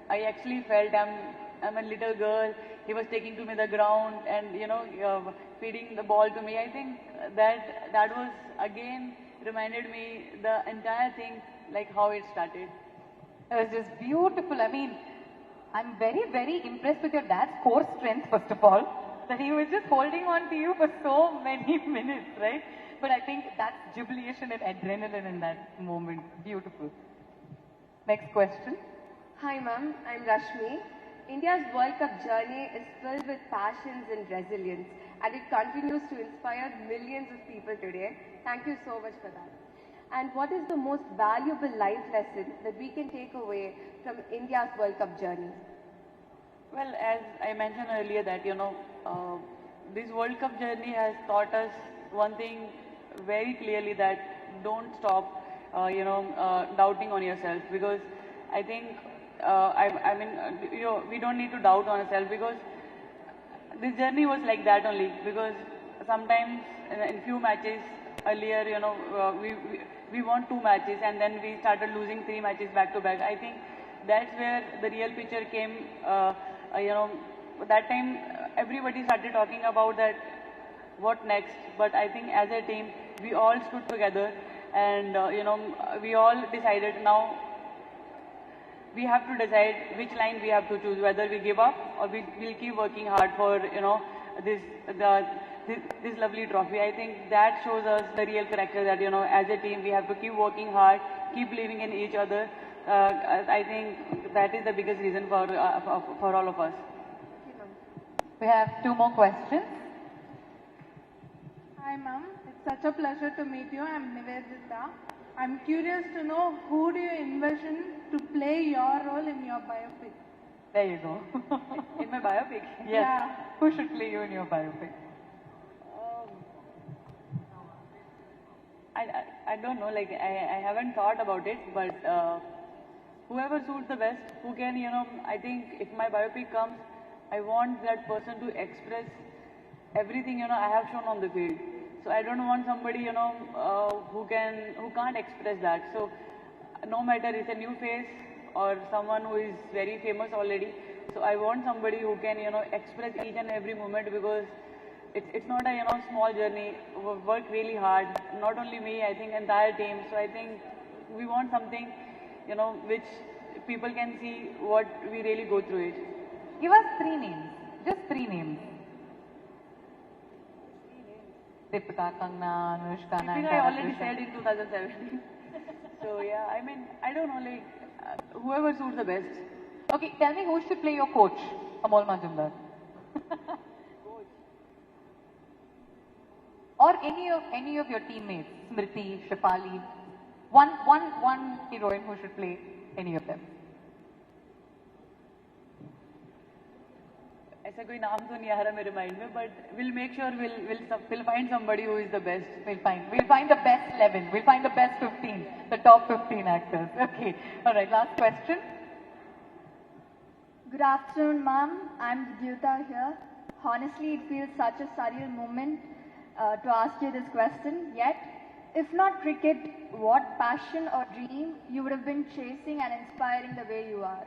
I actually felt I'm a little girl. He was taking to me the ground and, feeding the ball to me. I think that was again reminded me the entire thing, like how it started. It was just beautiful. I'm very, very impressed with your dad's core strength, first of all, that he was just holding on to you for so many minutes, right? But I think that's jubilation and adrenaline in that moment. Beautiful. Next question. Hi ma'am, I'm Rashmi. India's World Cup journey is filled with passions and resilience, and it continues to inspire millions of people today. Thank you so much for that. And what is the most valuable life lesson that we can take away from India's World Cup journey? Well, as I mentioned earlier that, this World Cup journey has taught us one thing very clearly, that don't stop, doubting on yourself, because I think, we don't need to doubt on ourselves, because this journey was like that only, because sometimes in few matches earlier, we won 2 matches and then we started losing 3 matches back to back. I think that's where the real picture came. That time everybody started talking about that what next, but I think as a team we all stood together and we all decided now we have to decide which line we have to choose, whether we give up or we'll keep working hard for this lovely trophy. I think that shows us the real character, that as a team we have to keep working hard, keep believing in each other. I think that is the biggest reason for all of us. We have 2 more questions. Hi ma'am, it's such a pleasure to meet you. I'm Nivedita. I'm curious to know, who do you envision to play your role in your biopic? There you go. In my biopic? Yes. Yeah. Who should play you in your biopic? I don't know, I haven't thought about it, but whoever suits the best, who can, I think if my biopic comes, I want that person to express everything, I have shown on the field. So I don't want somebody, who can't express that. So no matter it's a new face or someone who is very famous already. So I want somebody who can, express each and every moment, because it's not a, small journey. We work really hard. Not only me, I think entire team. So I think we want something, which people can see what we really go through it. Give us 3 names. Just 3 names. Deepika, Kangna, Anushka, Deepika, I already said in 2017. So yeah, I mean, I don't know, like, whoever suits the best. Okay, tell me who should play your coach, Amol Majumdar. Or any of your teammates, Smriti, Shafali. One heroine who should play any of them. ऐसा कोई नाम तो नहीं आ रहा मेरे mind में, but we'll make sure we'll find somebody who is the best. We'll find the best 11. We'll find the best 15, the top 15 actors. Okay. All right. Last question. Good afternoon, ma'am. I'm Vidyuta here. Honestly, it feels such a surreal moment to ask you this question. Yet, if not cricket, what passion or dream you would have been chasing and inspiring the way you are?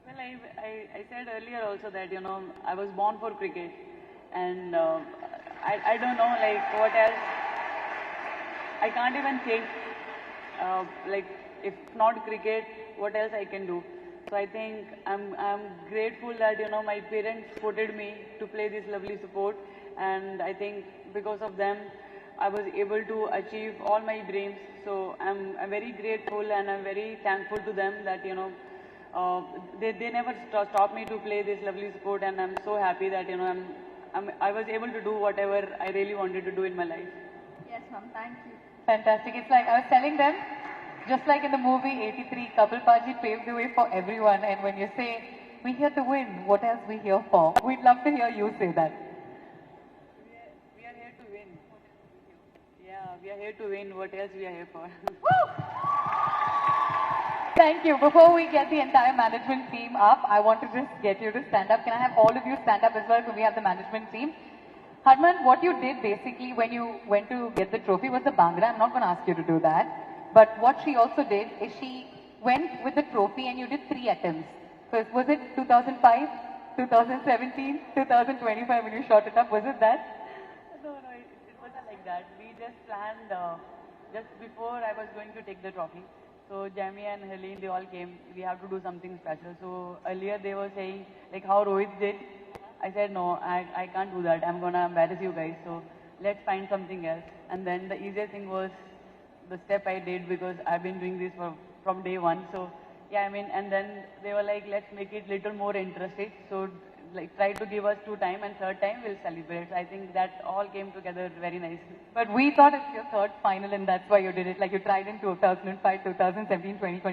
Well, I said earlier also that, I was born for cricket, and I don't know, like, what else. I can't even think, like, if not cricket, what else I can do. So I think I'm grateful that, my parents supported me to play this lovely sport, and I think because of them, I was able to achieve all my dreams. So I'm very grateful, and I'm very thankful to them that, they never stopped me to play this lovely sport, and I'm so happy that, I was able to do whatever I really wanted to do in my life. Yes, ma'am. Thank you. Fantastic. It's like I was telling them, just like in the movie 83, Kapil Paji paved the way for everyone. And when you say, we're here to win, what else we here for? We'd love to hear you say that. We are here to win. Yeah, we are here to win. What else we are here for? Thank you. Before we get the entire management team up, I want to just get you to stand up. Can I have all of you stand up as well, so we have the management team? Harman, what you did basically when you went to get the trophy was the Bhangra. I'm not going to ask you to do that. But what she also did is she went with the trophy and you did 3 attempts. So was it 2005, 2017, 2025 when you shot it up? Was it that? No, it wasn't like that. We just planned just before I was going to take the trophy. So Jamie and Helene, they all came. We have to do something special. So earlier they were saying like how Rohit did. I said no, I can't do that. I'm gonna embarrass you guys. So let's find something else. And then the easiest thing was the step I did, because I've been doing this from day one. So yeah, I mean, and then they were like, let's make it little more interesting. So like try to give us 2 times, and 3rd time we'll celebrate. So I think that all came together very nicely. But we thought it's your 3rd final and that's why you did it. Like you tried in 2005, 2017, 2025.